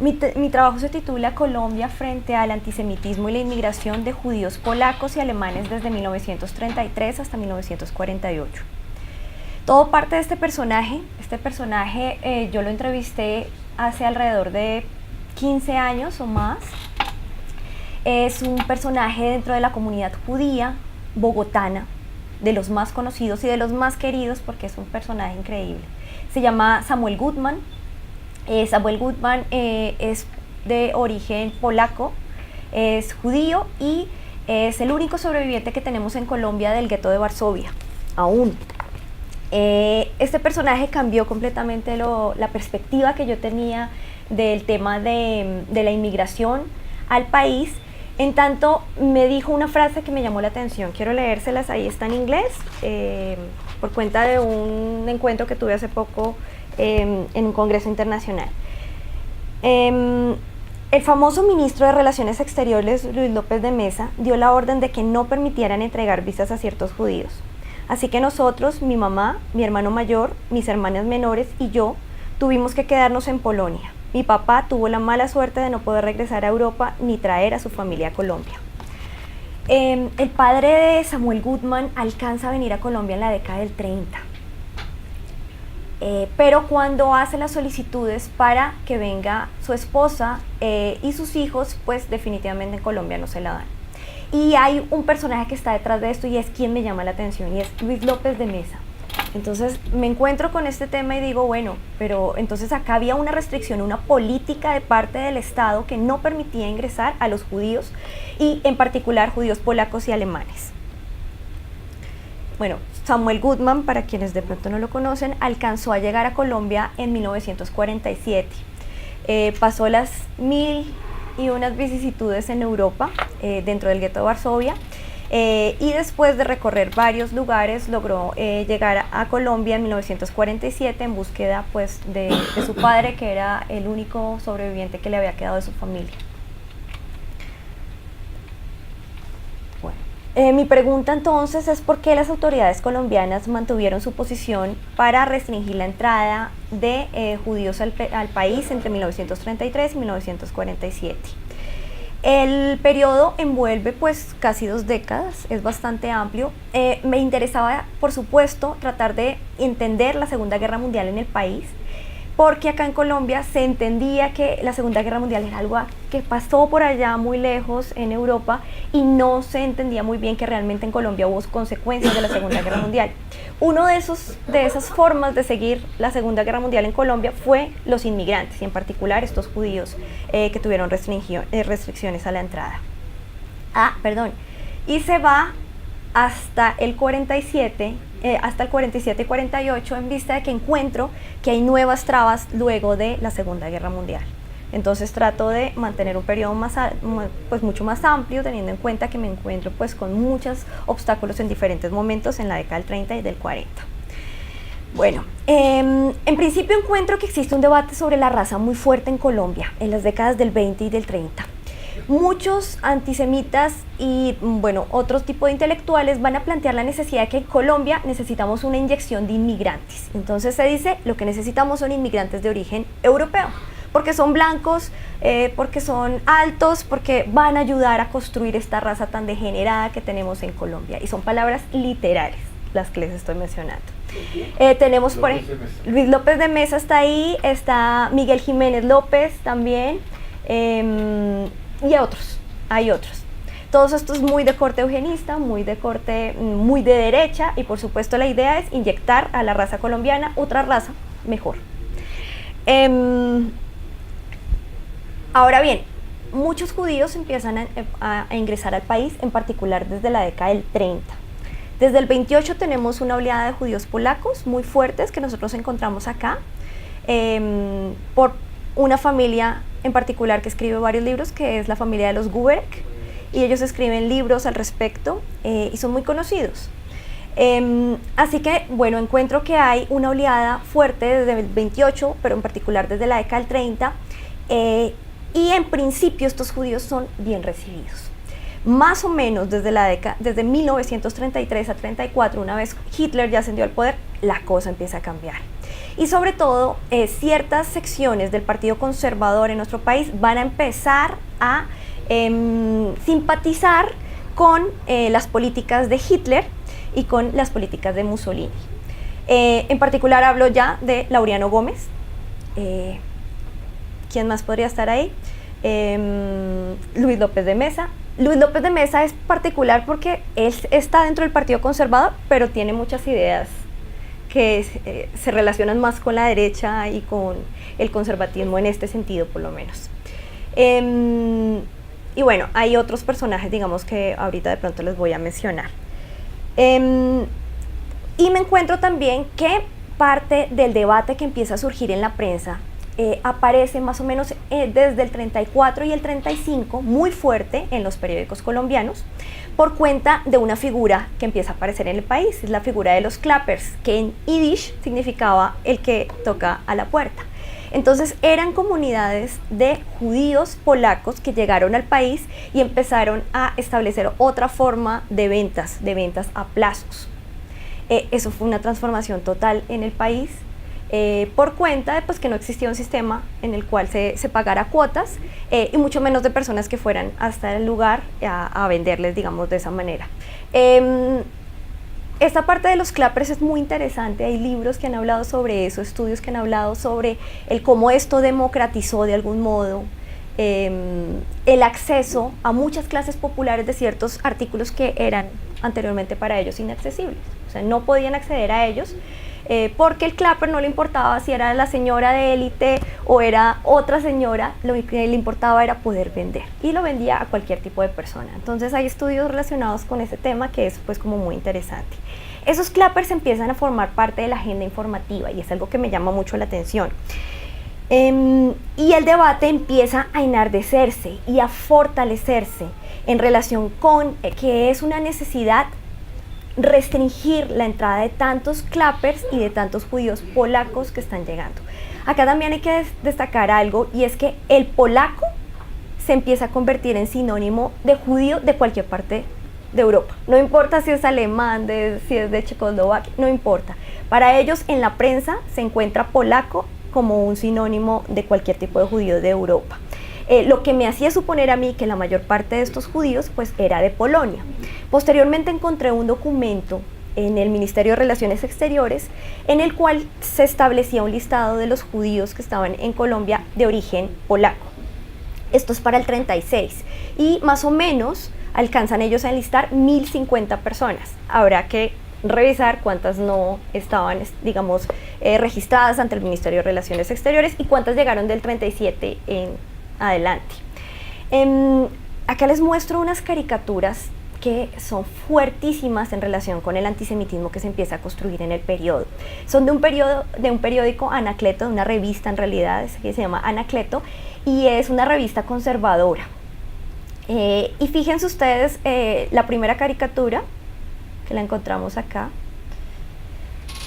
Mi trabajo se titula Colombia frente al antisemitismo y la inmigración de judíos polacos y alemanes desde 1933 hasta 1948. Todo parte de este personaje. Este personaje yo lo entrevisté hace alrededor de 15 años o más. Es un personaje dentro de la comunidad judía bogotana, de los más conocidos y de los más queridos porque es un personaje increíble. Se llama Samuel Gutman. Samuel Gutman es de origen polaco, es judío y es el único sobreviviente que tenemos en Colombia del gueto de Varsovia, aún. Este personaje cambió completamente la perspectiva que yo tenía del tema de la inmigración al país. En tanto, me dijo una frase que me llamó la atención. Quiero leérselas, ahí está en inglés, por cuenta de un encuentro que tuve hace poco en un congreso internacional. El famoso ministro de Relaciones Exteriores, Luis López de Mesa, dio la orden de que no permitieran entregar visas a ciertos judíos. Así que nosotros, mi mamá, mi hermano mayor, mis hermanas menores y yo, tuvimos que quedarnos en Polonia. Mi papá tuvo la mala suerte de no poder regresar a Europa ni traer a su familia a Colombia. El padre de Samuel Gutman alcanza a venir a Colombia en la década del 30. Pero cuando hace las solicitudes para que venga su esposa y sus hijos, pues definitivamente en Colombia no se la dan. Y hay un personaje que está detrás de esto y es quien me llama la atención y es Luis López de Mesa. Entonces me encuentro con este tema y digo, bueno, pero entonces acá había una restricción, una política de parte del Estado que no permitía ingresar a los judíos y en particular judíos polacos y alemanes. Bueno, Samuel Gutman, para quienes de pronto no lo conocen, alcanzó a llegar a Colombia en 1947. Pasó las 1001 vicisitudes en Europa, dentro del gueto de Varsovia, y después de recorrer varios lugares logró llegar a Colombia en 1947 en búsqueda pues, de su padre, que era el único sobreviviente que le había quedado de su familia. Mi pregunta entonces es por qué las autoridades colombianas mantuvieron su posición para restringir la entrada de judíos al país entre 1933 y 1947. El periodo envuelve pues casi 2 décadas, es bastante amplio. Me interesaba, por supuesto, tratar de entender la Segunda Guerra Mundial en el país, porque acá en Colombia se entendía que la Segunda Guerra Mundial era algo que pasó por allá muy lejos en Europa y no se entendía muy bien que realmente en Colombia hubo consecuencias de la Segunda Guerra Mundial. Uno de esas formas de seguir la Segunda Guerra Mundial en Colombia fue los inmigrantes y en particular estos judíos que tuvieron restricciones a la entrada. Y se va hasta el 47 y 48 en vista de que encuentro que hay nuevas trabas luego de la Segunda Guerra Mundial. Entonces trato de mantener un periodo pues mucho más amplio, teniendo en cuenta que me encuentro pues con muchos obstáculos en diferentes momentos en la década del 30 y del 40. Bueno, en principio encuentro que existe un debate sobre la raza muy fuerte en Colombia en las décadas del 20 y del 30. Muchos antisemitas y otro tipo de intelectuales van a plantear la necesidad de que en Colombia necesitamos una inyección de inmigrantes. Entonces se dice, lo que necesitamos son inmigrantes de origen europeo, porque son blancos, porque son altos, porque van a ayudar a construir esta raza tan degenerada que tenemos en Colombia. Y son palabras literales las que les estoy mencionando. Tenemos por ejemplo, Luis López de Mesa está ahí, está Miguel Jiménez López también, y hay otros. Todos estos muy de corte eugenista, muy de derecha, y por supuesto la idea es inyectar a la raza colombiana otra raza mejor. Ahora bien, muchos judíos empiezan a ingresar al país, en particular desde la década del 30. Desde el 28 tenemos una oleada de judíos polacos muy fuertes que nosotros encontramos acá, por una familia en particular que escribe varios libros, que es la familia de los Guberek, y ellos escriben libros al respecto y son muy conocidos. Así que, encuentro que hay una oleada fuerte desde el 28, pero en particular desde la década del 30, y en principio estos judíos son bien recibidos. Más o menos desde 1933 a 34, una vez Hitler ya ascendió al poder, la cosa empieza a cambiar. y sobre todo ciertas secciones del Partido Conservador en nuestro país van a empezar a simpatizar con las políticas de Hitler y con las políticas de Mussolini. En particular hablo ya de Laureano Gómez. ¿Quién más podría estar ahí? Luis López de Mesa. Luis López de Mesa es particular porque él está dentro del Partido Conservador, pero tiene muchas ideas que se relacionan más con la derecha y con el conservatismo en este sentido, por lo menos. Y bueno, hay otros personajes, digamos, que ahorita de pronto les voy a mencionar. Y me encuentro también que parte del debate que empieza a surgir en la prensa aparece más o menos desde el 34 y el 35, muy fuerte en los periódicos colombianos, por cuenta de una figura que empieza a aparecer en el país, es la figura de los clappers, que en yiddish significaba el que toca a la puerta. Entonces eran comunidades de judíos polacos que llegaron al país y empezaron a establecer otra forma de ventas a plazos. Eso fue una transformación total en el país, por cuenta de pues, que no existía un sistema en el cual se pagara cuotas y mucho menos de personas que fueran hasta el lugar a venderles, digamos, de esa manera. Esta parte de los clappers es muy interesante, hay libros que han hablado sobre eso, estudios que han hablado sobre cómo esto democratizó de algún modo el acceso a muchas clases populares de ciertos artículos que eran anteriormente para ellos inaccesibles. O sea, no podían acceder a ellos porque el clapper no le importaba si era la señora de élite o era otra señora, lo que le importaba era poder vender y lo vendía a cualquier tipo de persona. Entonces hay estudios relacionados con ese tema que es pues como muy interesante. Esos clappers empiezan a formar parte de la agenda informativa y es algo que me llama mucho la atención. Y el debate empieza a enardecerse y a fortalecerse en relación con que es una necesidad restringir la entrada de tantos clappers y de tantos judíos polacos que están llegando. Acá también hay que destacar algo, y es que el polaco se empieza a convertir en sinónimo de judío de cualquier parte de Europa. No importa si es alemán, si es de Checoslovaquia, no importa. Para ellos en la prensa se encuentra polaco como un sinónimo de cualquier tipo de judío de Europa. Lo que me hacía suponer a mí que la mayor parte de estos judíos pues era de Polonia. Posteriormente encontré un documento en el Ministerio de Relaciones Exteriores en el cual se establecía un listado de los judíos que estaban en Colombia de origen polaco. Esto es para el 36 y más o menos alcanzan ellos a enlistar 1050 personas. Habrá que revisar cuántas no estaban, digamos, registradas ante el Ministerio de Relaciones Exteriores y cuántas llegaron del 37 en adelante. Acá les muestro unas caricaturas que son fuertísimas en relación con el antisemitismo que se empieza a construir en el periodo. Son de un periódico Anacleto, de una revista en realidad, que se llama Anacleto, y es una revista conservadora. Y fíjense ustedes la primera caricatura, que la encontramos acá,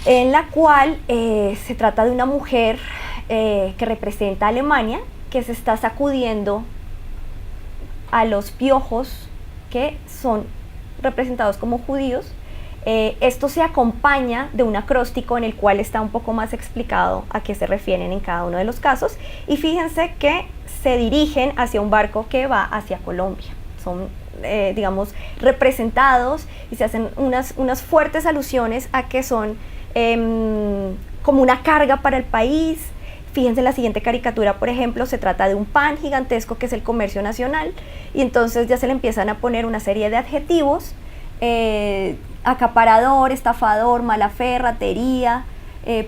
en la cual se trata de una mujer que representa a Alemania, que se está sacudiendo a los piojos que son representados como judíos. Esto se acompaña de un acróstico en el cual está un poco más explicado a qué se refieren en cada uno de los casos, y fíjense que se dirigen hacia un barco que va hacia Colombia. Son digamos representados y se hacen unas fuertes alusiones a que son como una carga para el país. Fíjense la siguiente caricatura, por ejemplo, se trata de un pan gigantesco que es el comercio nacional, y entonces ya se le empiezan a poner una serie de adjetivos, acaparador, estafador, mala fe, ratería,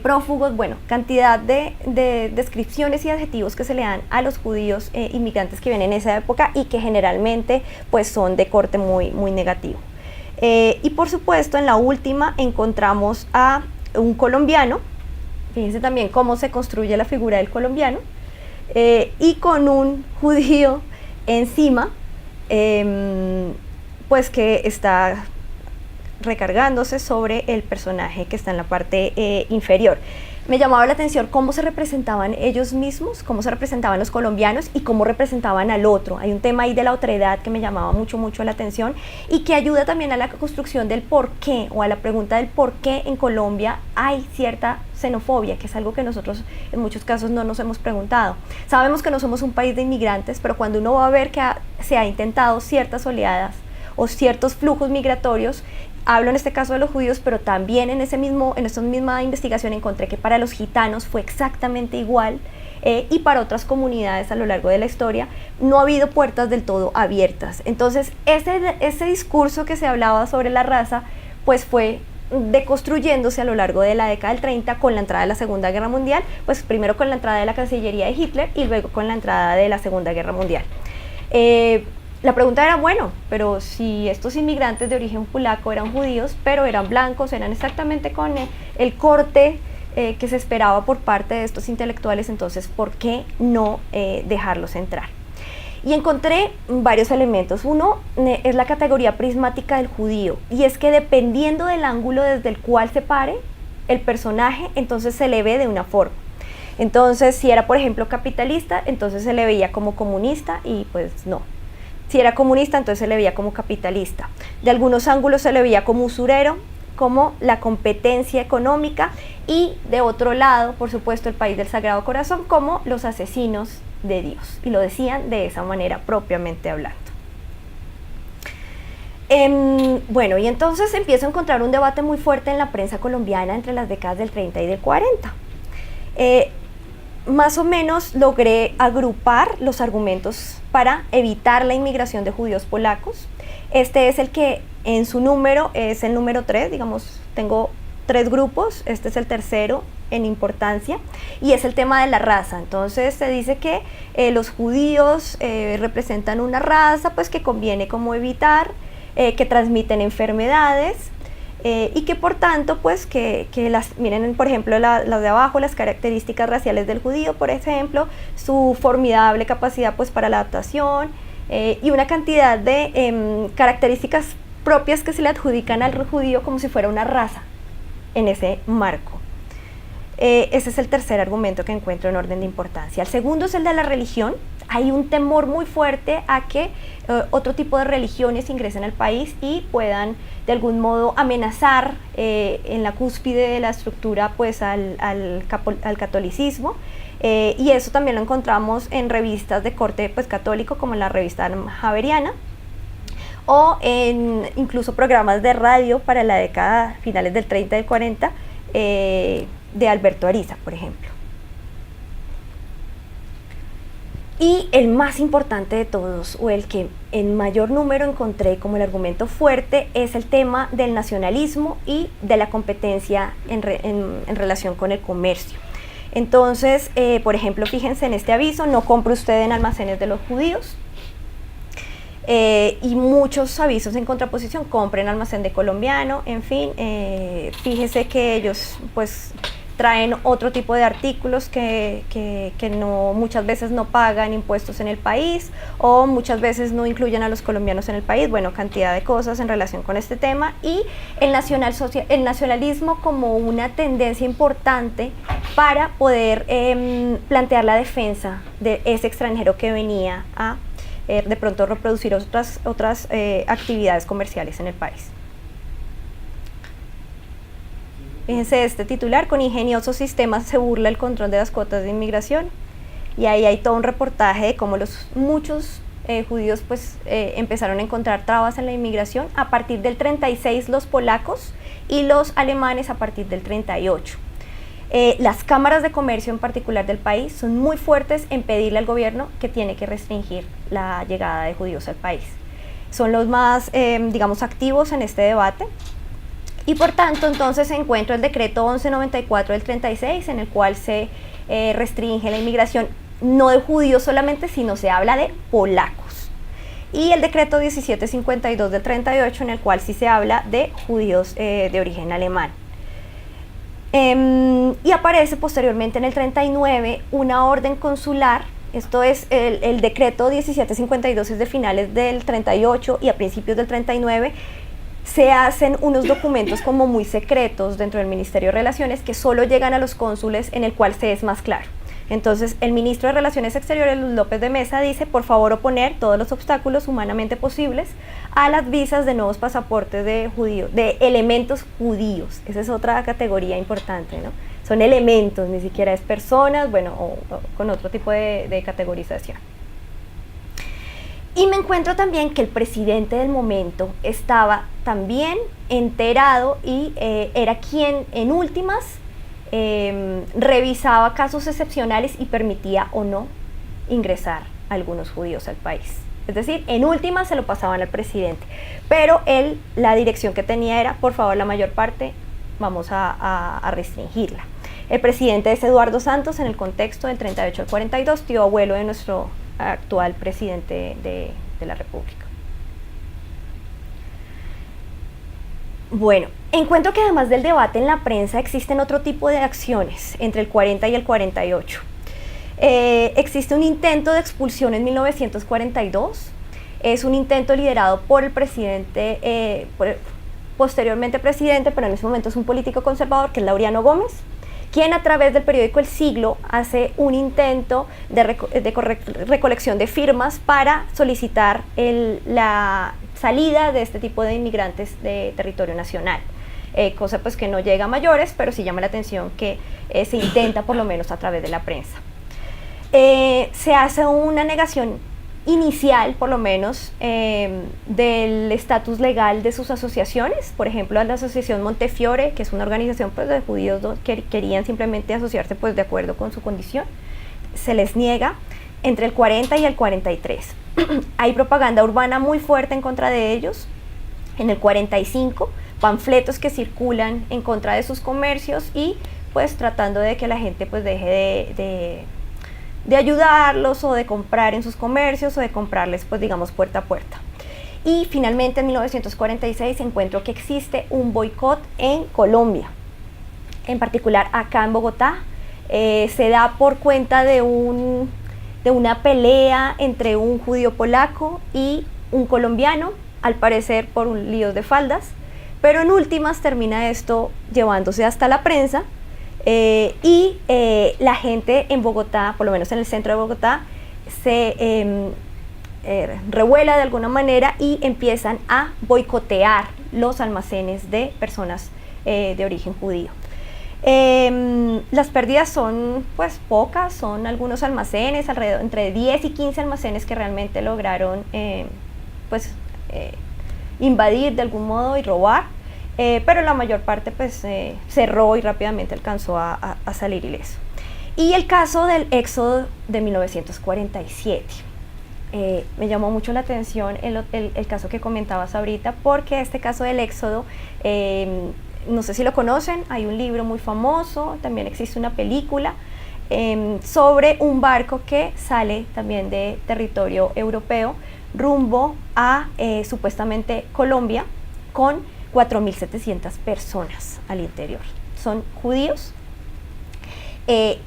prófugos, bueno, cantidad de descripciones y adjetivos que se le dan a los judíos inmigrantes que vienen en esa época y que generalmente pues son de corte muy, muy negativo. Y por supuesto en la última encontramos a un colombiano. Fíjense también cómo se construye la figura del colombiano, y con un judío encima, pues que está recargándose sobre el personaje que está en la parte inferior. me llamaba la atención cómo se representaban ellos mismos, cómo se representaban los colombianos y cómo representaban al otro. Hay un tema ahí de la otredad que me llamaba mucho la atención y que ayuda también a la construcción del por qué, o a la pregunta del por qué en Colombia hay cierta xenofobia, que es algo que nosotros en muchos casos no nos hemos preguntado. Sabemos que no somos un país de inmigrantes, pero cuando uno va a ver que se ha intentado ciertas oleadas o ciertos flujos migratorios, hablo en este caso de los judíos, pero también en esa misma investigación encontré que para los gitanos fue exactamente igual, y para otras comunidades a lo largo de la historia no ha habido puertas del todo abiertas. Entonces ese discurso que se hablaba sobre la raza pues fue deconstruyéndose a lo largo de la década del 30 con la entrada de la Segunda Guerra Mundial, pues primero con la entrada de la Cancillería de Hitler y luego con la entrada de la Segunda Guerra Mundial. La pregunta era, bueno, pero si estos inmigrantes de origen polaco eran judíos, pero eran blancos, eran exactamente con el corte que se esperaba por parte de estos intelectuales, entonces, ¿por qué no dejarlos entrar? Y encontré varios elementos. Uno es la categoría prismática del judío, y es que dependiendo del ángulo desde el cual se pare el personaje, entonces se le ve de una forma. Entonces, si era, por ejemplo, capitalista, entonces se le veía como comunista y pues no. Si era comunista, entonces se le veía como capitalista. De algunos ángulos se le veía como usurero, como la competencia económica, y de otro lado, por supuesto, el país del Sagrado Corazón, como los asesinos de Dios. Y lo decían de esa manera propiamente hablando. Bueno, y entonces empiezo a encontrar un debate muy fuerte en la prensa colombiana entre las décadas del 30 y del 40. Más o menos logré agrupar los argumentos para evitar la inmigración de judíos polacos. Este es el que en su número es el número 3, digamos, tengo 3 grupos, este es el tercero en importancia, y es el tema de la raza. Entonces se dice que los judíos representan una raza pues que conviene como evitar, que transmiten enfermedades, y que por tanto pues miren por ejemplo las de abajo, las características raciales del judío, por ejemplo, su formidable capacidad pues para la adaptación, y una cantidad de características propias que se le adjudican al judío como si fuera una raza en ese marco. Ese es el tercer argumento que encuentro en orden de importancia. El segundo es el de la religión. Hay un temor muy fuerte a que otro tipo de religiones ingresen al país y puedan de algún modo amenazar en la cúspide de la estructura pues al catolicismo, y eso también lo encontramos en revistas de corte pues católico como la revista Javeriana, o en incluso programas de radio para la década finales del 30 y del 40 de Alberto Ariza, por ejemplo. Y el más importante de todos, o el que en mayor número encontré como el argumento fuerte, es el tema del nacionalismo y de la competencia en relación con el comercio. Entonces, por ejemplo, fíjense en este aviso: no compre usted en almacenes de los judíos. Y muchos avisos en contraposición: compre en almacén de colombiano. En fin, fíjese que ellos pues traen otro tipo de artículos que muchas veces no pagan impuestos en el país, o muchas veces no incluyen a los colombianos en el país. Bueno, cantidad de cosas en relación con este tema, y el nacionalismo como una tendencia importante para poder plantear la defensa de ese extranjero que venía a de pronto reproducir otras actividades comerciales en el país. Fíjense este titular: con ingeniosos sistemas se burla el control de las cuotas de inmigración. Y ahí hay todo un reportaje de cómo muchos judíos pues empezaron a encontrar trabas en la inmigración a partir del 36, los polacos, y los alemanes a partir del 38. Las cámaras de comercio en particular del país son muy fuertes en pedirle al gobierno que tiene que restringir la llegada de judíos al país. Son los más, digamos, activos en este debate. Y por tanto, entonces se encuentra el decreto 1194 del 36, en el cual se restringe la inmigración no de judíos solamente, sino se habla de polacos. Y el decreto 1752 del 38, en el cual sí se habla de judíos de origen alemán. Y aparece posteriormente en el 39 una orden consular. Esto es el decreto 1752, es de finales del 38 y a principios del 39. se hacen unos documentos como muy secretos dentro del Ministerio de Relaciones que solo llegan a los cónsules, en el cual se es más claro. Entonces, el ministro de Relaciones Exteriores, López de Mesa, dice, por favor, oponer todos los obstáculos humanamente posibles a las visas de nuevos pasaportes de judíos, de elementos judíos. Esa es otra categoría importante, ¿no? Son elementos, ni siquiera es personas, bueno, o con otro tipo de categorización. Y me encuentro también que el presidente del momento estaba también enterado y era quien en últimas revisaba casos excepcionales y permitía o no ingresar a algunos judíos al país. Es decir, en últimas se lo pasaban al presidente, pero él, la dirección que tenía era, por favor, la mayor parte vamos a restringirla. El presidente es Eduardo Santos, en el contexto del 38 al 42, tío abuelo de nuestro actual presidente de la República. Bueno, encuentro que además del debate en la prensa existen otro tipo de acciones entre el 40 y el 48. Existe un intento de expulsión en 1942, es un intento liderado por el presidente, posteriormente presidente, pero en ese momento es un político conservador, que es Laureano Gómez, quien a través del periódico El Siglo hace un intento de recolección de firmas para solicitar la salida de este tipo de inmigrantes de territorio nacional. Cosa pues que no llega a mayores, pero sí llama la atención que se intenta por lo menos a través de la prensa. Se hace una negación inicial, por lo menos, del estatus legal de sus asociaciones. Por ejemplo, la asociación Montefiore, que es una organización pues, de judíos que querían simplemente asociarse pues, de acuerdo con su condición, se les niega entre el 40 y el 43. Hay propaganda urbana muy fuerte en contra de ellos. En el 45, panfletos que circulan en contra de sus comercios y pues tratando de que la gente pues deje de ayudarlos o de comprar en sus comercios o de comprarles pues digamos puerta a puerta. Y finalmente en 1946 encuentro que existe un boicot en Colombia, en particular acá en Bogotá. Se da por cuenta de una pelea entre un judío polaco y un colombiano, al parecer por un lío de faldas, pero en últimas termina esto llevándose hasta la prensa. La gente en Bogotá, por lo menos en el centro de Bogotá, se revuela de alguna manera y empiezan a boicotear los almacenes de personas de origen judío. Las pérdidas son pues pocas, son algunos almacenes, alrededor entre 10 y 15 almacenes que realmente lograron invadir de algún modo y robar. Pero la mayor parte pues cerró y rápidamente alcanzó a salir ileso. Y el caso del éxodo de 1947. Me llamó mucho la atención el caso que comentabas ahorita, porque este caso del éxodo, no sé si lo conocen, hay un libro muy famoso, también existe una película sobre un barco que sale también de territorio europeo rumbo a supuestamente Colombia con 4.700 personas al interior. Son judíos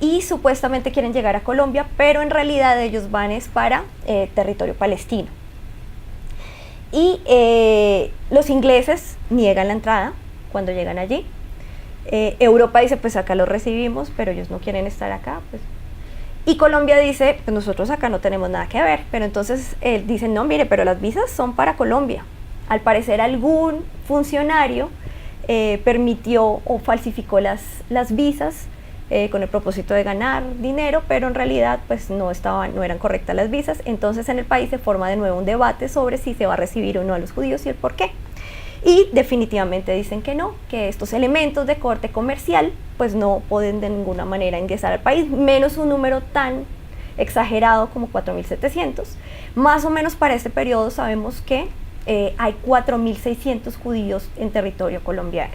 y supuestamente quieren llegar a Colombia, pero en realidad ellos van para territorio palestino. Y los ingleses niegan la entrada cuando llegan allí. Europa dice, pues acá los recibimos, pero ellos no quieren estar acá. Pues. Y Colombia dice, pues nosotros acá no tenemos nada que ver. Pero entonces dicen, no, mire, pero las visas son para Colombia. Al parecer algún funcionario permitió o falsificó las visas con el propósito de ganar dinero, pero en realidad pues no eran correctas las visas. Entonces en el país se forma de nuevo un debate sobre si se va a recibir o no a los judíos y el por qué. Y definitivamente dicen que no, que estos elementos de corte comercial pues no pueden de ninguna manera ingresar al país, menos un número tan exagerado como 4.700. Más o menos para este periodo sabemos que hay 4.600 judíos en territorio colombiano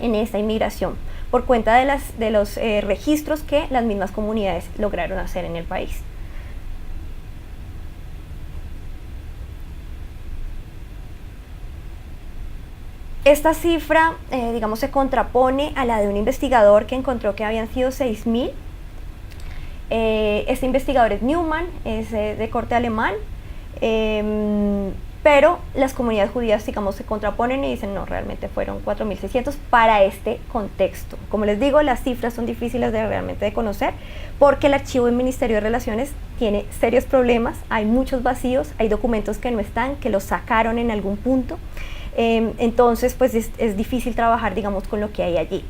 en esta inmigración por cuenta de los registros que las mismas comunidades lograron hacer en el país. Esta cifra, digamos, se contrapone a la de un investigador que encontró que habían sido 6.000. Este investigador es Newman, es de corte alemán, pero las comunidades judías, digamos, se contraponen y dicen, no, realmente fueron 4.600 para este contexto. Como les digo, las cifras son difíciles realmente de conocer, porque el archivo del Ministerio de Relaciones tiene serios problemas, hay muchos vacíos, hay documentos que no están, que los sacaron en algún punto, entonces pues es difícil trabajar, digamos, con lo que hay allí.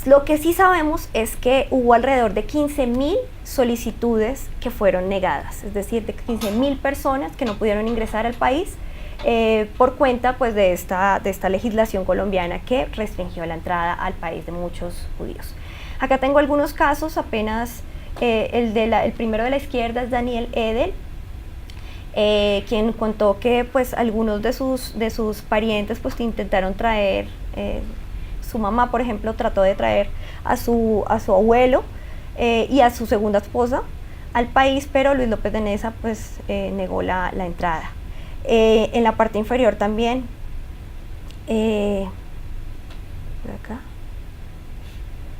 Lo que sí sabemos es que hubo alrededor de 15.000 solicitudes que fueron negadas, es decir, de 15.000 personas que no pudieron ingresar al país por cuenta pues de esta legislación colombiana que restringió la entrada al país de muchos judíos. Acá tengo algunos casos, apenas el primero de la izquierda es Daniel Edel, quien contó que pues algunos de sus parientes pues intentaron traer, su mamá por ejemplo trató de traer a su abuelo y a su segunda esposa al país, pero Luis López de Neza pues negó la entrada. En la parte inferior también, por acá,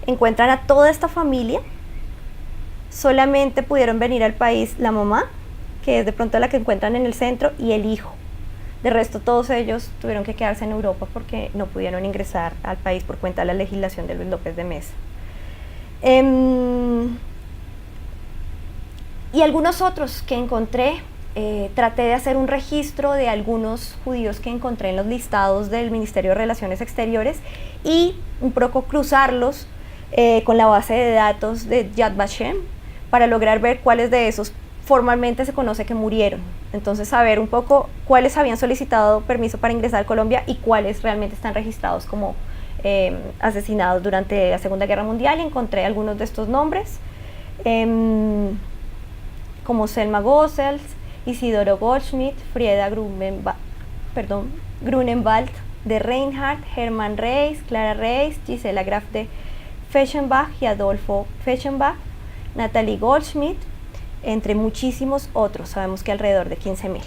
encuentran a toda esta familia. Solamente pudieron venir al país la mamá, que es de pronto la que encuentran en el centro, y el hijo. De resto, todos ellos tuvieron que quedarse en Europa porque no pudieron ingresar al país por cuenta de la legislación de Luis López de Mesa. Y algunos otros que encontré, traté de hacer un registro de algunos judíos que encontré en los listados del Ministerio de Relaciones Exteriores y un poco cruzarlos con la base de datos de Yad Vashem para lograr ver cuáles de esos formalmente se conoce que murieron. Entonces saber un poco cuáles habían solicitado permiso para ingresar a Colombia y cuáles realmente están registrados como asesinados durante la Segunda Guerra Mundial, y encontré algunos de estos nombres, como Selma Gossels, Isidoro Goldschmidt, Frieda Grunenwald de Reinhardt, Hermann Reis, Clara Reis, Gisela Graf de Fechenbach y Adolfo Fechenbach, Natalie Goldschmidt, entre muchísimos otros. Sabemos que alrededor de 15.000.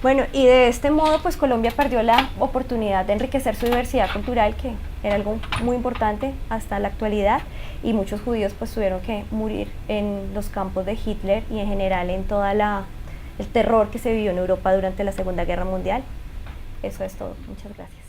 Bueno, y de este modo pues Colombia perdió la oportunidad de enriquecer su diversidad cultural, que era algo muy importante hasta la actualidad, y muchos judíos pues tuvieron que morir en los campos de Hitler y en general en toda el terror que se vivió en Europa durante la Segunda Guerra Mundial. Eso es todo. Muchas gracias.